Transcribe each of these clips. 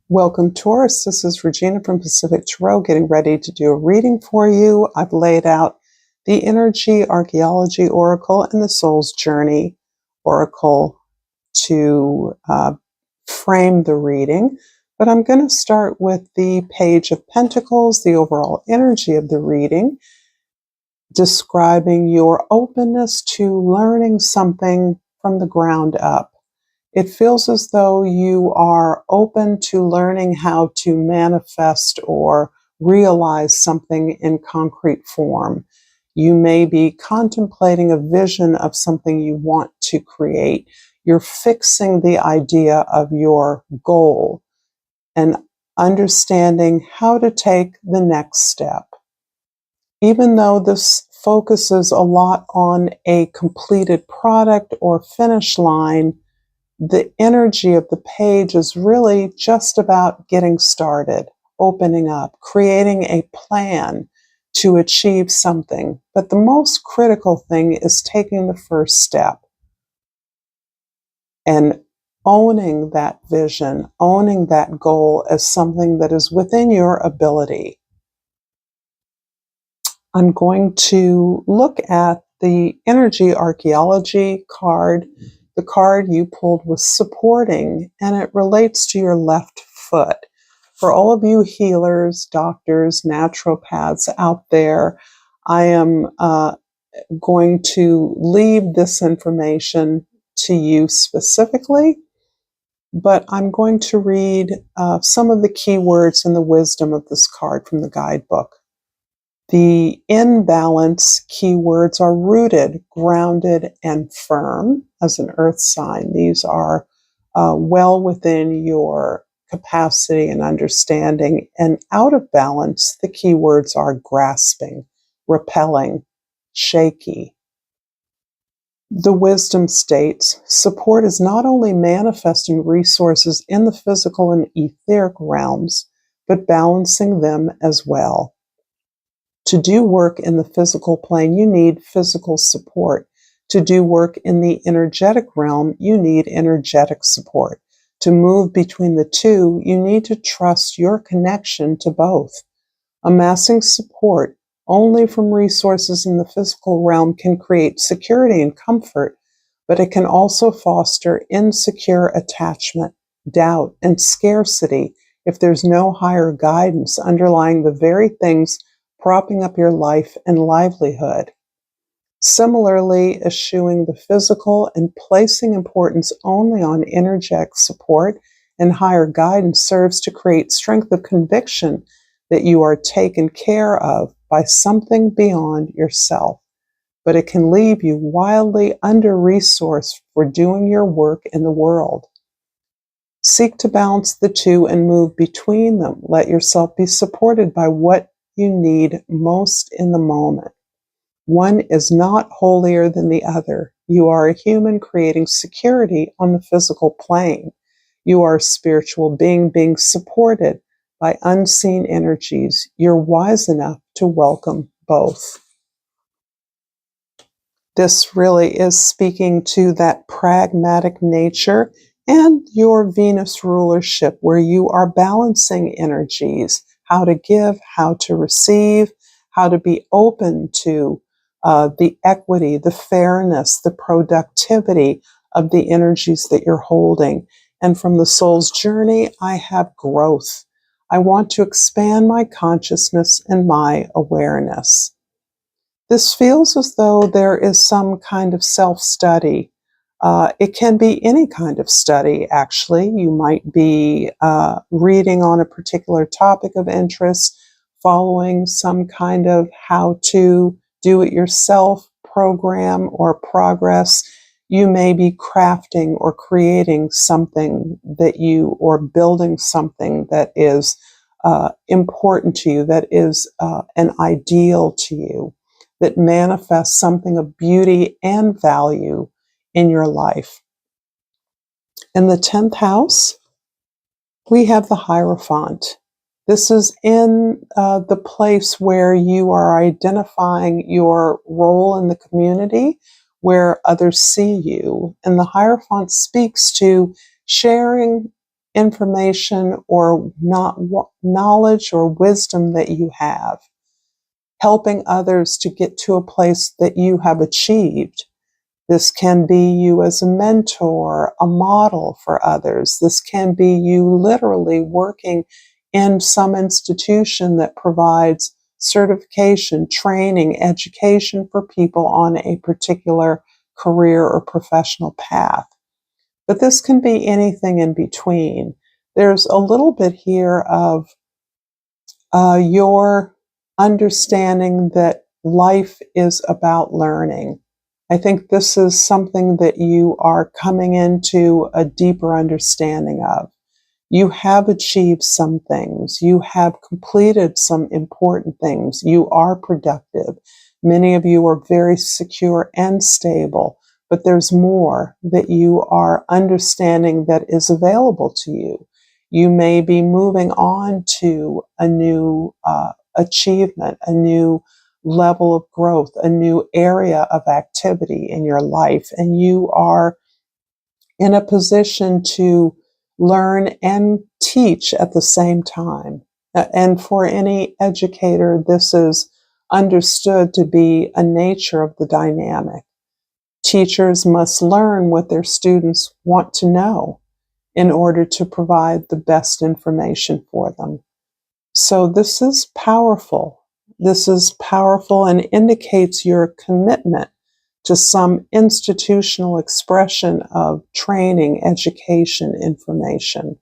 Welcome, Taurus. This is Regina from Pacific Tarot, getting ready to do a reading for you. I've laid out the Energy Archaeology Oracle and the Soul's Journey Oracle to frame the reading, but I'm going to start with the Page of Pentacles, the overall energy of the reading, describing your openness to learning something from the ground up. It feels as though you are open to learning how to manifest or realize something in concrete form. You may be contemplating a vision of something you want to create. You're fixing the idea of your goal and understanding how to take the next step. Even though this focuses a lot on a completed product or finish line, the energy of the page is really just about getting started, opening up, creating a plan to achieve something. But the most critical thing is taking the first step and owning that vision, owning that goal as something that is within your ability. I'm going to look at the Energy Archaeology card. The card you pulled was supporting, and it relates to your left foot. For all of you healers, doctors, naturopaths out there, I am going to leave this information to you specifically, but I'm going to read some of the key words and the wisdom of this card from the guidebook. The in balance keywords are rooted, grounded, and firm as an earth sign. These are well within your capacity and understanding. And out of balance, the keywords are grasping, repelling, shaky. The wisdom states, support is not only manifesting resources in the physical and etheric realms, but balancing them as well. To do work in the physical plane, you need physical support. To do work in the energetic realm, you need energetic support. To move between the two, you need to trust your connection to both. Amassing support only from resources in the physical realm can create security and comfort, but it can also foster insecure attachment, doubt, and scarcity if there's no higher guidance underlying the very things propping up your life and livelihood. Similarly, eschewing the physical and placing importance only on energetic support and higher guidance serves to create strength of conviction that you are taken care of by something beyond yourself. But it can leave you wildly under-resourced for doing your work in the world. Seek to balance the two and move between them. Let yourself be supported by what you need most in the moment. One is not holier than the other. You are a human creating security on the physical plane. You are a spiritual being supported by unseen energies. You're wise enough to welcome both. This really is speaking to that pragmatic nature and your Venus rulership, where you are balancing energies, how to give, how to receive, how to be open to the equity, the fairness, the productivity of the energies that you're holding. And from the soul's journey, I have growth. I want to expand my consciousness and my awareness. This feels as though there is some kind of self-study. It can be any kind of study, actually. You might be reading on a particular topic of interest, following some kind of how-to do-it-yourself program or progress. You may be crafting or creating something that you, or building something that is important to you, that is an ideal to you, that manifests something of beauty and value in your life. In the 10th house, we have the Hierophant. This is in the place where you are identifying your role in the community, where others see you. And the Hierophant speaks to sharing information or not knowledge or wisdom that you have, helping others to get to a place that you have achieved. This can be you as a mentor, a model for others. This can be you literally working in some institution that provides certification, training, education for people on a particular career or professional path. But this can be anything in between. There's a little bit here of your understanding that life is about learning. I think this is something that you are coming into a deeper understanding of. You have achieved some things. You have completed some important things. You are productive. Many of you are very secure and stable, but there's more that you are understanding that is available to you. You may be moving on to a new achievement, a new level of growth, a new area of activity in your life, and you are in a position to learn and teach at the same time. And for any educator, this is understood to be a nature of the dynamic. Teachers must learn what their students want to know in order to provide the best information for them. So this is powerful. This is powerful and indicates your commitment to some institutional expression of training, education, information.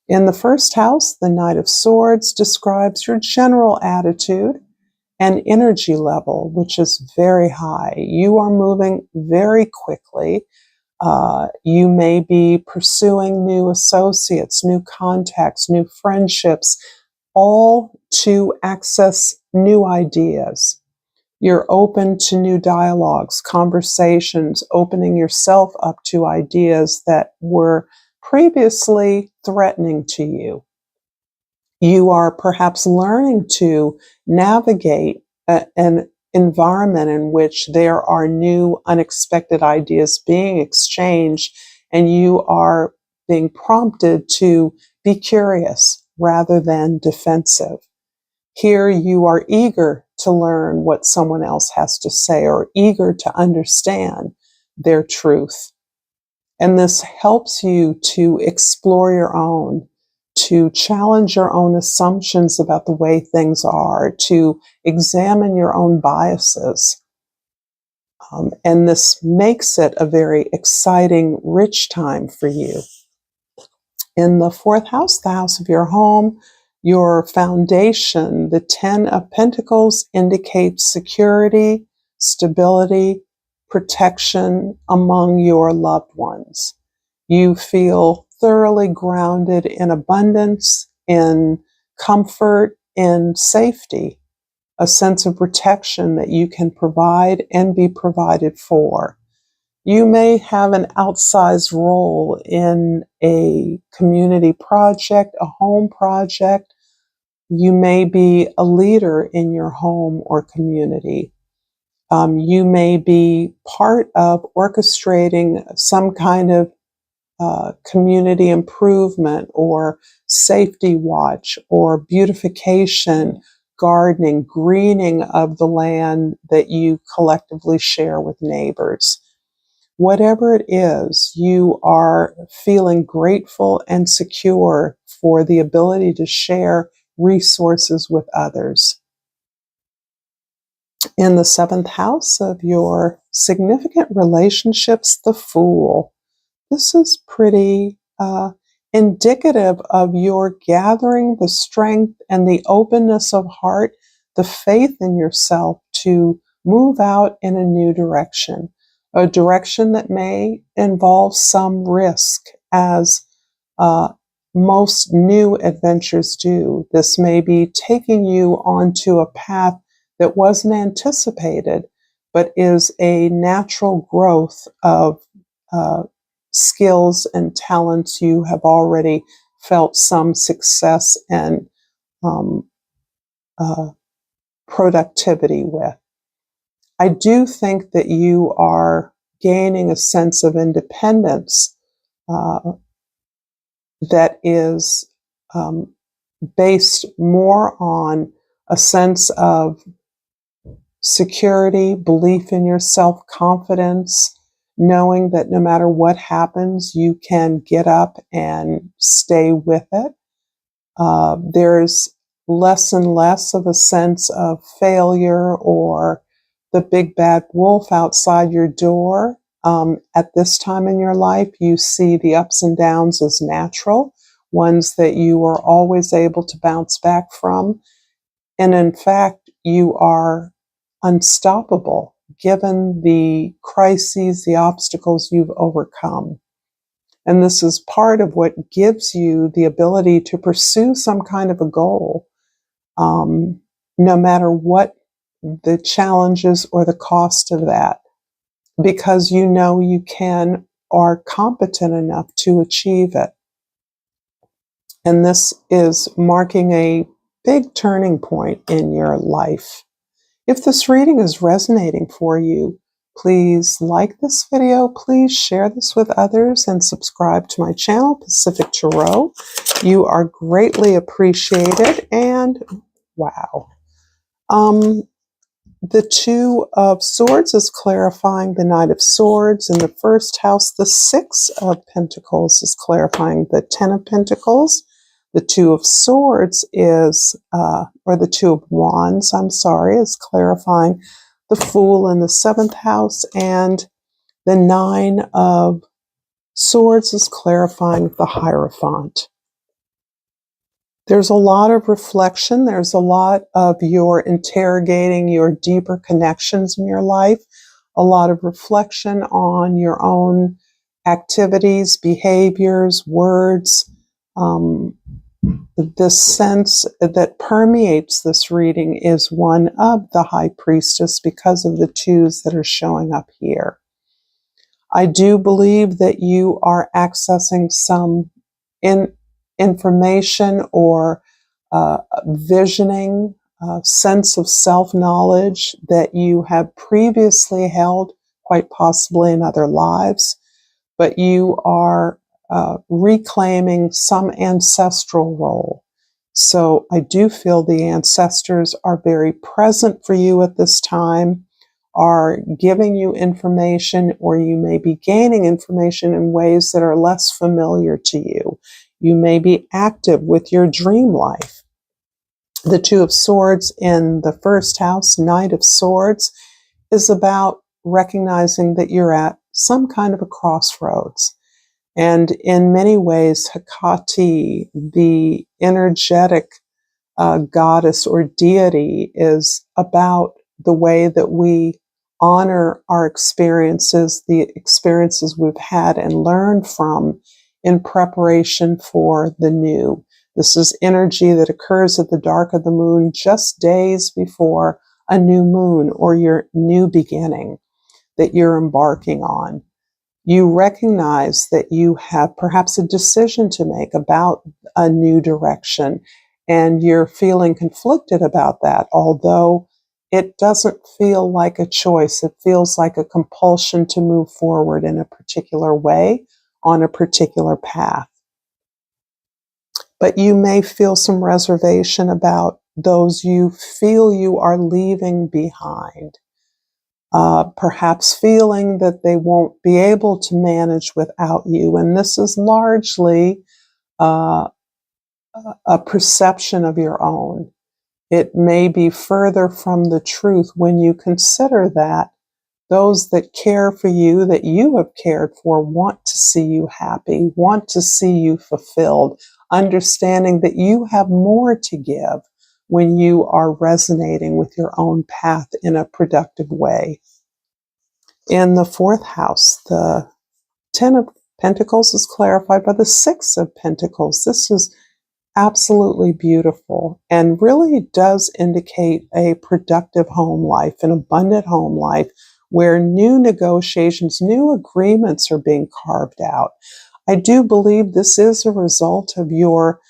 In the first house, the Knight of Swords describes your general attitude and energy level, which is very high. You are moving very quickly. You may be pursuing new associates, new contacts, new friendships, all to access new ideas. You're open to new dialogues, conversations, opening yourself up to ideas that were previously threatening to you. You are perhaps learning to navigate an environment in which there are new, unexpected ideas being exchanged, and you are being prompted to be curious rather than defensive. Here you are eager to learn what someone else has to say or eager to understand their truth. And this helps you to explore your own, to challenge your own assumptions about the way things are, to examine your own biases. And this makes it a very exciting, rich time for you. In the fourth house, the house of your home, your foundation, the 10 of Pentacles indicates security, stability, protection among your loved ones. You feel thoroughly grounded in abundance, in comfort, in safety, a sense of protection that you can provide and be provided for. You may have an outsized role in a community project, a home project. You may be a leader in your home or community. You may be part of orchestrating some kind of community improvement or safety watch or beautification, gardening, greening of the land that you collectively share with neighbors. Whatever it is, you are feeling grateful and secure for the ability to share resources with others. In the seventh house of your significant relationships, the Fool. This is pretty indicative of your gathering the strength and the openness of heart, the faith in yourself to move out in a new direction, a direction that may involve some risk, as most new adventures do. This may be taking you onto a path that wasn't anticipated, but is a natural growth of skills and talents you have already felt some success and productivity with. I do think that you are gaining a sense of independence that is based more on a sense of security, belief in yourself, confidence, knowing that no matter what happens, you can get up and stay with it. There's less and less of a sense of failure or the big bad wolf outside your door. At this time in your life, you see the ups and downs as natural, ones that you are always able to bounce back from. And in fact, you are unstoppable given the crises, the obstacles you've overcome. And this is part of what gives you the ability to pursue some kind of a goal, no matter what the challenges or the cost of that, because you know you can, are competent enough to achieve it. And this is marking a big turning point in your life. If this reading is resonating for you, please like this video, please share this with others, and subscribe to my channel, Pacific Tarot. You are greatly appreciated. And wow. The Two of Swords is clarifying the Knight of Swords in the first house. The Six of Pentacles is clarifying the Ten of Pentacles. The Two of Swords is, or the Two of Wands, I'm sorry, is clarifying the Fool in the seventh house. And the Nine of Swords is clarifying the Hierophant. There's a lot of reflection. There's a lot of your interrogating your deeper connections in your life, a lot of reflection on your own activities, behaviors, words. The sense that permeates this reading is one of the High Priestess because of the twos that are showing up here. I do believe that you are accessing some information or visioning, sense of self-knowledge that you have previously held, quite possibly in other lives, but you are reclaiming some ancestral role. So I do feel the ancestors are very present for you at this time, are giving you information, or you may be gaining information in ways that are less familiar to you. You may be active with your dream life. The Two of Swords in the first house, Knight of Swords, is about recognizing that you're at some kind of a crossroads. And in many ways, Hecate, the energetic goddess or deity, is about the way that we honor our experiences, the experiences we've had and learned from in preparation for the new. This is energy that occurs at the dark of the moon just days before a new moon or your new beginning that you're embarking on. You recognize that you have perhaps a decision to make about a new direction, and you're feeling conflicted about that, although it doesn't feel like a choice. It feels like a compulsion to move forward in a particular way, on a particular path. But you may feel some reservation about those you feel you are leaving behind. Perhaps feeling that they won't be able to manage without you. And this is largely a perception of your own. It may be further from the truth when you consider that those that care for you, that you have cared for, want to see you happy, want to see you fulfilled, understanding that you have more to give when you are resonating with your own path in a productive way. In the fourth house, the Ten of Pentacles is clarified by the Six of Pentacles. This is absolutely beautiful and really does indicate a productive home life, an abundant home life where new negotiations, new agreements are being carved out. I do believe this is a result of your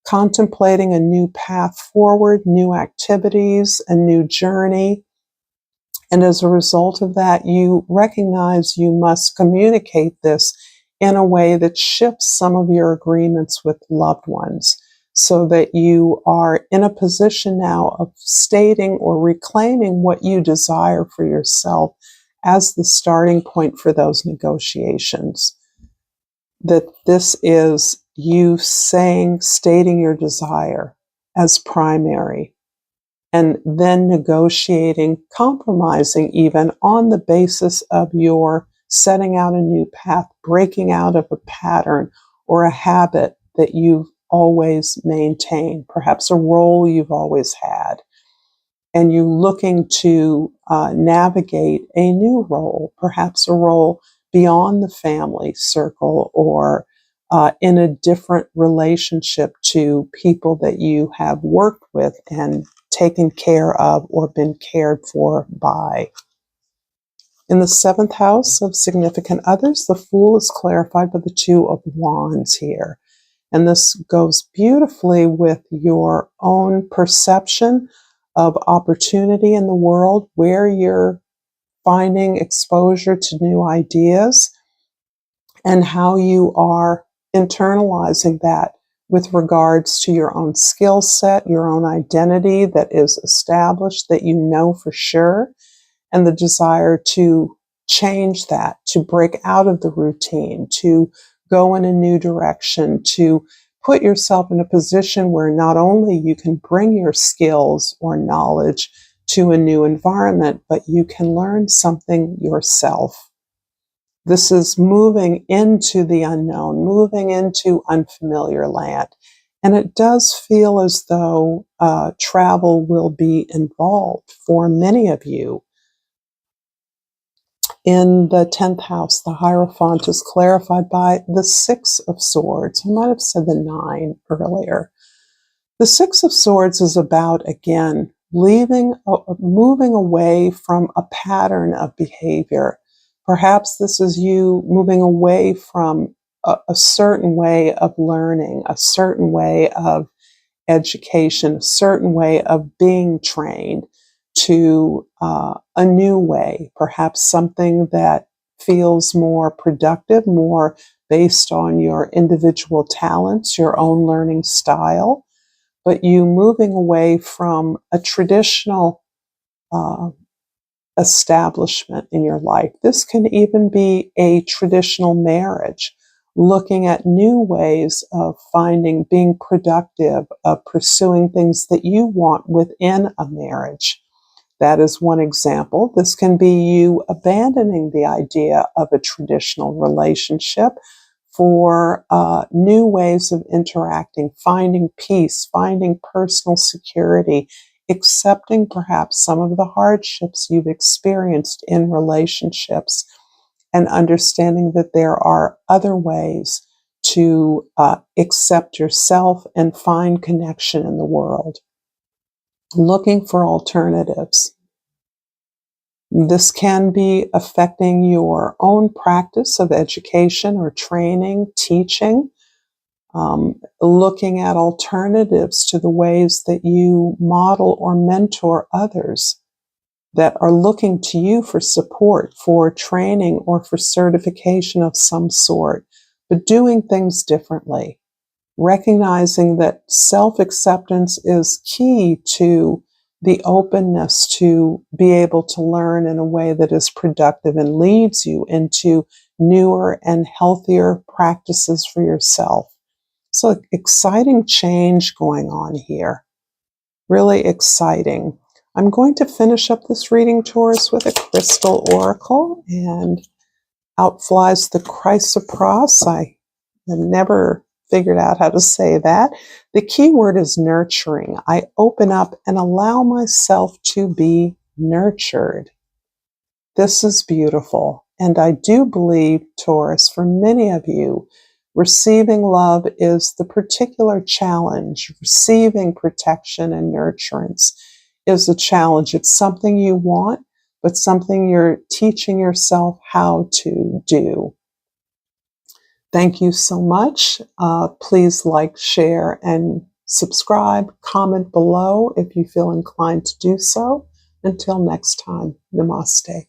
contemplating a new path forward, new activities, a new journey. And as a result of that, you recognize you must communicate this in a way that shifts some of your agreements with loved ones, so that you are in a position now of stating or reclaiming what you desire for yourself as the starting point for those negotiations. That this is you stating your desire as primary, and then negotiating, compromising even on the basis of your setting out a new path, breaking out of a pattern or a habit that you've always maintained, perhaps a role you've always had, and you looking to navigate a new role, perhaps a role beyond the family circle, or in a different relationship to people that you have worked with and taken care of or been cared for by. In the 7th house of significant others, the Fool is clarified by the 2 of Wands here. And this goes beautifully with your own perception of opportunity in the world, where you're finding exposure to new ideas, and how you are internalizing that with regards to your own skill set, your own identity that is established, that you know for sure, and the desire to change that, to break out of the routine, to go in a new direction, to put yourself in a position where not only you can bring your skills or knowledge to a new environment, but you can learn something yourself. This is moving into the unknown, moving into unfamiliar land. And it does feel as though travel will be involved for many of you. In the 10th house, the Hierophant is clarified by the 6 of Swords. I might have said the 9 earlier. The 6 of Swords is about, again, moving away from a pattern of behavior. Perhaps this is you moving away from a certain way of learning, a certain way of education, a certain way of being trained, to a new way, perhaps something that feels more productive, more based on your individual talents, your own learning style, but you moving away from a traditional establishment in your life. This can even be a traditional marriage, looking at new ways of being productive, of pursuing things that you want within a marriage. That is one example. This can be you abandoning the idea of a traditional relationship for new ways of interacting, finding peace, finding personal security, accepting perhaps some of the hardships you've experienced in relationships, and understanding that there are other ways to accept yourself and find connection in the world. Looking for alternatives. This can be affecting your own practice of education or training, teaching, looking at alternatives to the ways that you model or mentor others that are looking to you for support, for training, or for certification of some sort, but doing things differently. Recognizing that self-acceptance is key to the openness to be able to learn in a way that is productive and leads you into newer and healthier practices for yourself. So exciting change going on here. Really exciting. I'm going to finish up this reading, Taurus, with a crystal oracle, and out flies the chrysoprase. I have never figured out how to say that. The key word is nurturing. I open up and allow myself to be nurtured. This is beautiful. And I do believe, Taurus, for many of you, receiving love is the particular challenge. Receiving protection and nurturance is a challenge. It's something you want, but something you're teaching yourself how to do. Thank you so much. Please like, share, and subscribe. Comment below if you feel inclined to do so. Until next time, namaste.